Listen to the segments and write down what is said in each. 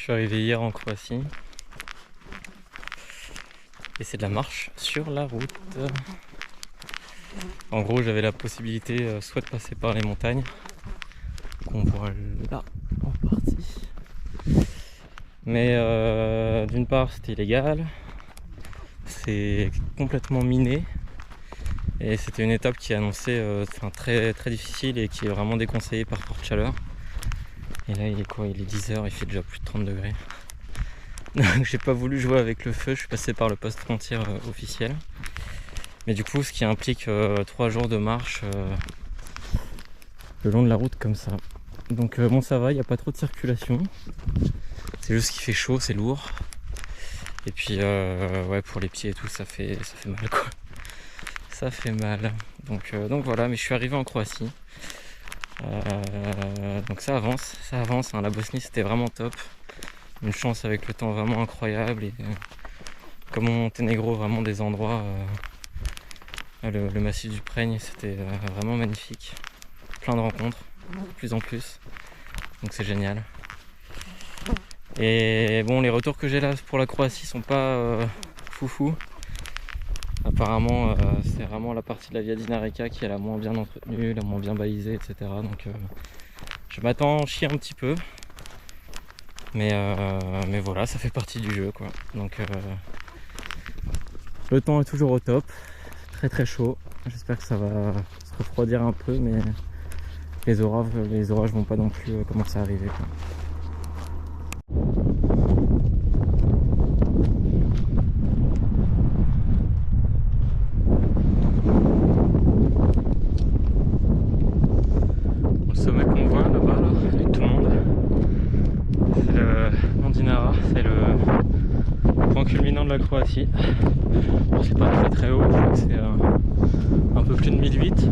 suis arrivé hier en Croatie et c'est de la marche sur la route. En gros, j'avais la possibilité soit de passer par les montagnes, qu'on voit là en partie, mais d'une part c'était illégal, c'est complètement miné et c'était une étape qui est annoncée très, très difficile et qui est vraiment déconseillée par forte chaleur. Et là il est quoi? Il est 10h, il fait déjà plus de 30 degrés. Donc j'ai pas voulu jouer avec le feu, je suis passé par le poste frontière officiel. Mais du coup ce qui implique 3 jours de marche le long de la route comme ça. Donc bon, ça va, il n'y a pas trop de circulation. C'est juste qu'il fait chaud, c'est lourd. Et puis ouais, pour les pieds et tout, ça fait mal quoi. Ça fait mal. Donc voilà, mais je suis arrivé en Croatie. Donc ça avance, hein. La Bosnie c'était vraiment top. Une chance avec le temps vraiment incroyable. Et comme au Monténégro, vraiment des endroits, le massif du Prègne, c'était vraiment magnifique. Plein de rencontres, de plus en plus. Donc c'est génial. Et bon, les retours que j'ai là pour la Croatie sont pas foufou. Apparemment, c'est vraiment la partie de la Via Dinarica qui est la moins bien entretenue, la moins bien balisée, etc. Donc je m'attends à en chier un petit peu. Mais voilà, ça fait partie du jeu quoi. Donc le temps est toujours au top. Très très chaud. J'espère que ça va se refroidir un peu, mais les orages vont pas non plus commencer à arriver quoi. Le sommet qu'on voit là-bas, là, avec tout le monde, c'est le Mont Dinara, c'est le point culminant de la Croatie. Bon, c'est pas très très haut, je crois que c'est un peu plus de 1008.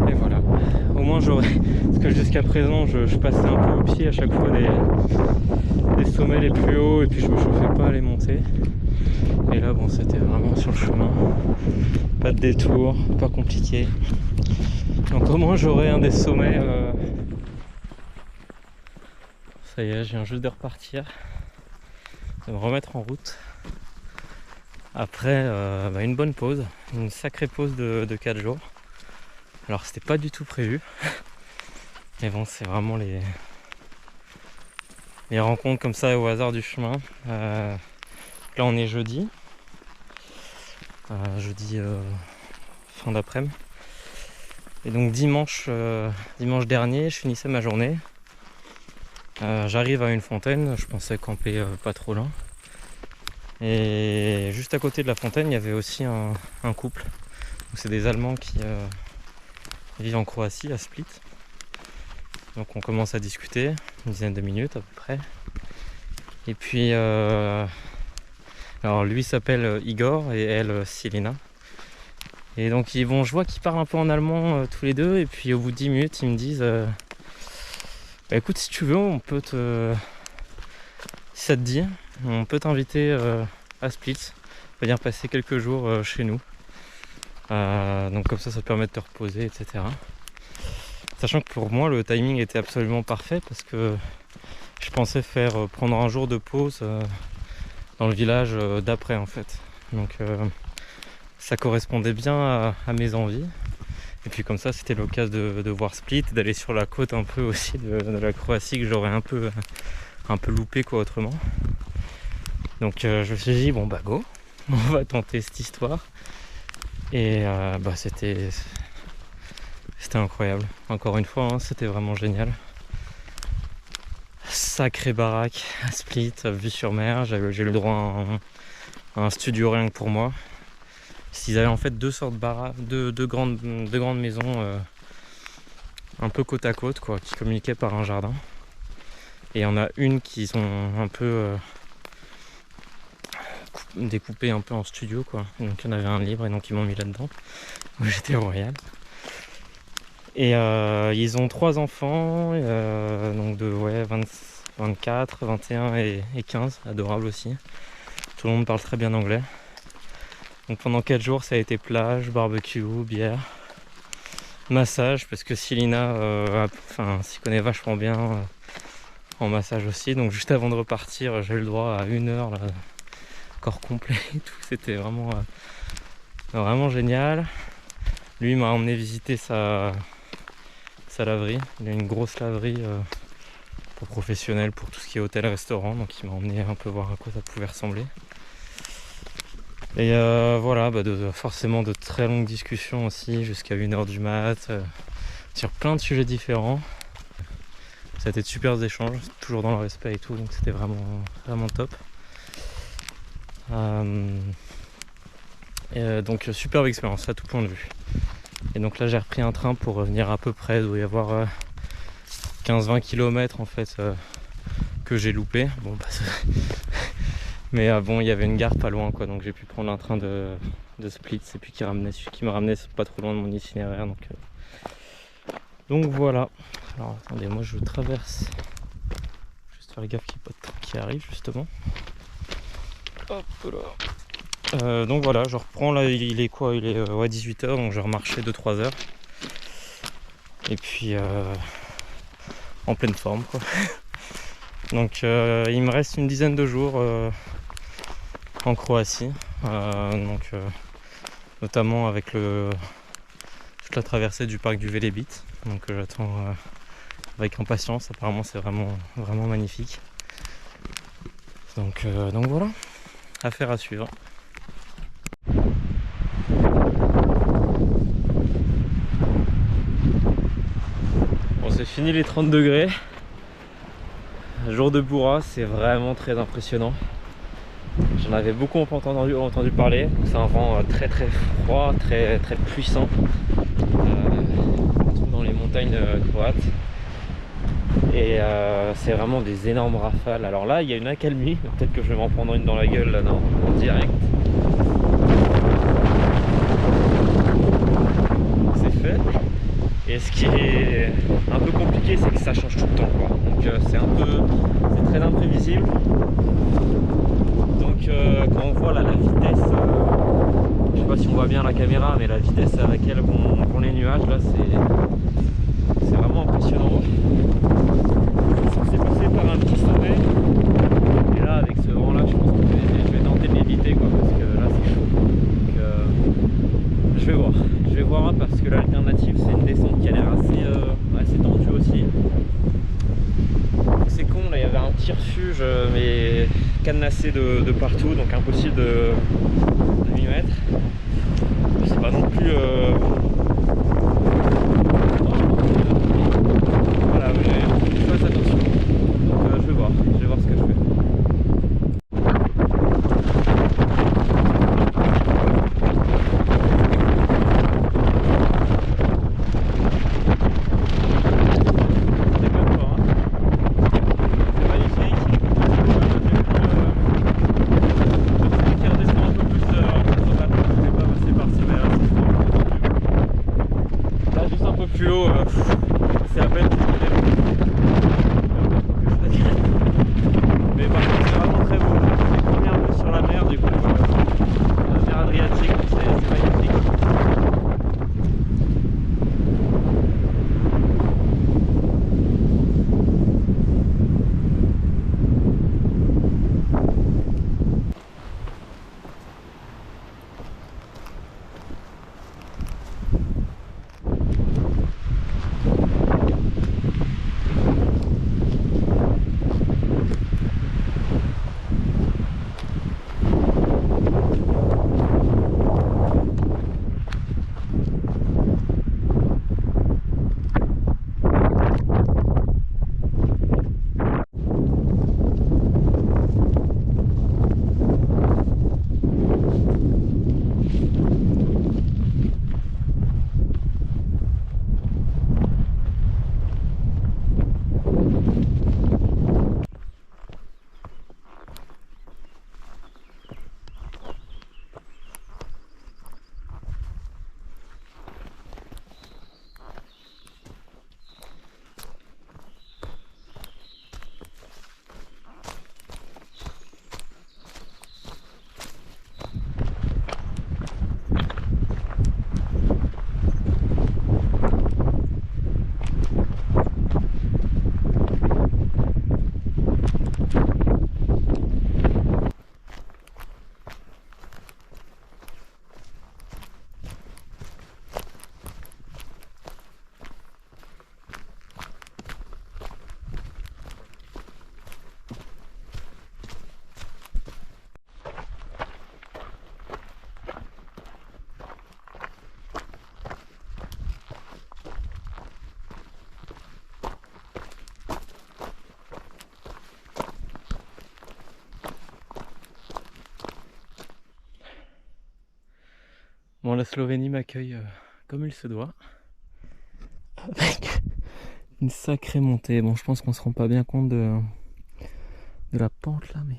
Et voilà, au moins j'aurais, parce que jusqu'à présent je passais un peu au pied à chaque fois des sommets les plus hauts et puis je me chauffais pas à les monter. Et là bon, c'était vraiment sur le chemin, pas de détour, pas compliqué. Donc au moins j'aurai un des sommets. Ça y est, je viens juste de repartir, de me remettre en route. Après une bonne pause, une sacrée pause de 4 jours. Alors c'était pas du tout prévu. Mais bon, c'est vraiment les rencontres comme ça au hasard du chemin. Là on est jeudi. Jeudi fin d'après-midi. Et donc dimanche dernier, je finissais ma journée. J'arrive à une fontaine, je pensais camper pas trop loin. Et juste à côté de la fontaine, il y avait aussi un couple. C'est des Allemands qui vivent en Croatie, à Split. Donc on commence à discuter, une dizaine de minutes à peu près. Et puis, alors lui s'appelle Igor et elle Silina. Et donc je vois qu'ils parlent un peu en allemand tous les deux. Et puis au bout de 10 minutes, ils me disent bah, écoute, si tu veux, on peut si ça te dit, on peut t'inviter à Split, venir passer quelques jours chez nous. Donc comme ça te permet de te reposer, etc. Sachant que pour moi le timing était absolument parfait parce que je pensais prendre un jour de pause dans le village d'après en fait. Donc ça correspondait bien à mes envies. Et puis comme ça c'était l'occasion de voir Split, d'aller sur la côte un peu aussi de la Croatie que j'aurais un peu loupé quoi autrement. Donc je me suis dit bon bah go, on va tenter cette histoire. Et c'était incroyable. Encore une fois, hein, c'était vraiment génial. Sacrée baraque à Split, vue sur mer. J'ai eu le droit à un studio rien que pour moi. Ils avaient en fait deux sortes de baraques, deux grandes maisons un peu côte à côte quoi, qui communiquaient par un jardin. Et il y en a une qui sont un peu découpée un peu en studio quoi. Donc il y en avait un libre et donc ils m'ont mis là-dedans. Moi j'étais royal. Et ils ont 3 enfants, donc de 24, 21 et 15, adorable aussi. Tout le monde parle très bien anglais. Donc pendant 4 jours ça a été plage, barbecue, bière, massage, parce que Silina s'y connaît vachement bien en massage aussi. Donc juste avant de repartir, j'ai eu le droit à 1 heure, là, corps complet et tout. C'était vraiment, vraiment génial. Lui m'a emmené visiter sa laverie. Il a une grosse laverie pour professionnels, pour tout ce qui est hôtel-restaurant. Donc il m'a emmené un peu voir à quoi ça pouvait ressembler. Et voilà, forcément de très longues discussions aussi, jusqu'à 1 heure du mat, sur plein de sujets différents. Ça a été de super échanges, toujours dans le respect et tout, donc c'était vraiment, vraiment top. Donc superbe expérience à tout point de vue. Et donc là j'ai repris un train pour revenir à peu près, il doit y avoir 15-20 km en fait que j'ai loupé. Bon, mais bon, il y avait une gare pas loin quoi, donc j'ai pu prendre un train de Split et puis qui me ramenait pas trop loin de mon itinéraire. Donc voilà. Alors attendez, moi je traverse. Juste faire gaffe qu'il n'y ait pas de train qui arrive justement. Hop là. Donc voilà, je reprends là, il est quoi? Il est 18 h, donc je vais remarcher 2-3 heures. Et puis en pleine forme quoi. Donc il me reste une dizaine de jours en Croatie. Notamment avec toute la traversée du parc du Velebit. Donc j'attends avec impatience, apparemment c'est vraiment, vraiment magnifique. Donc voilà, affaire à suivre. Bon, c'est fini les 30 degrés. Jour de Boura, c'est vraiment très impressionnant. J'en avais beaucoup entendu parler. C'est un vent très très froid, très très puissant. On trouve dans les montagnes croates. Et c'est vraiment des énormes rafales. Alors là, il y a une accalmie. Peut-être que je vais m'en prendre une dans la gueule là, en direct. C'est fait. Et ce qui est un peu compliqué, c'est que ça change tout le temps, quoi. Donc c'est très imprévisible. Donc quand on voit là, la vitesse, je sais pas si on voit bien la caméra, mais la vitesse à laquelle vont les nuages là, c'est vraiment impressionnant. C'est passé par un petit sommet, et là avec ce vent là, je pense que je vais tenter de l'éviter, quoi, parce que là c'est chaud. Donc je vais voir parce que l'alternative c'est une descente qui a l'air assez tendue aussi. C'est con, là il y avait un petit refuge mais cadenassé de partout, donc impossible de m'y mettre. C'est pas non plus voilà, je fasse attention. Donc je vais voir ce que je fais. C'est à peine mais par contre c'est vraiment très beau. J'ai promis un peu sur la mer, du coup la mer Adriatique, c'est magnifique. Bon, la Slovénie m'accueille comme il se doit, avec une sacrée montée. Bon, je pense qu'on se rend pas bien compte de la pente là, mais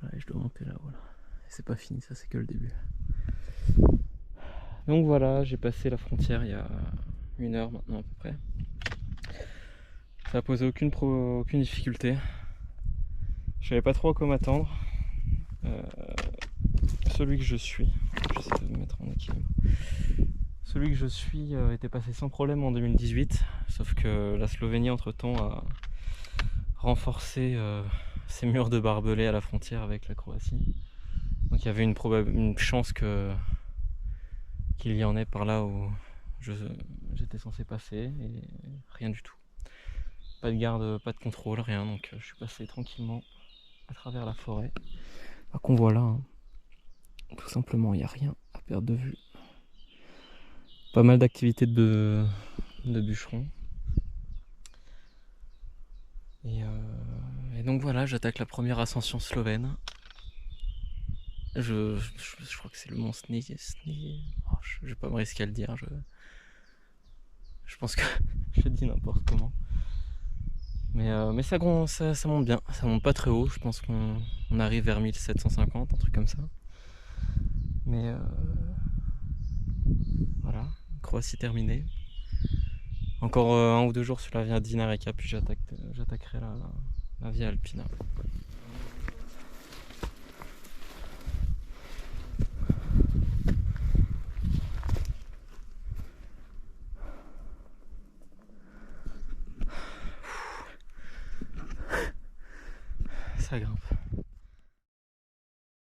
voilà, je dois monter là-haut là. Et c'est pas fini, ça c'est que le début. Donc voilà, j'ai passé la frontière il y a 1 heure maintenant à peu près. Ça a posé aucune difficulté. Je savais pas trop à quoi m'attendre. Celui que je suis, j'essaie de me mettre en équilibre. Celui que je suis était passé sans problème en 2018, sauf que la Slovénie entre temps a renforcé ses murs de barbelés à la frontière avec la Croatie. Donc il y avait une chance qu'il y en ait par là où j'étais censé passer, et rien du tout. Pas de garde, pas de contrôle, rien, donc je suis passé tranquillement à travers la forêt. Qu'on voit là, hein. Tout simplement, il n'y a rien à perdre de vue. Pas mal d'activités de bûcherons. Et donc voilà, j'attaque la première ascension slovène. Je crois que c'est le mont Sni. Oh, je vais pas me risquer à le dire. Je pense que je dis n'importe comment. Mais ça monte bien. Ça monte pas très haut. Je pense qu'on arrive vers 1750, un truc comme ça. Mais voilà, Croatie terminée. Encore 1 ou 2 jours sur la via Dinarica, puis j'attaquerai la via Alpina. Ça grimpe.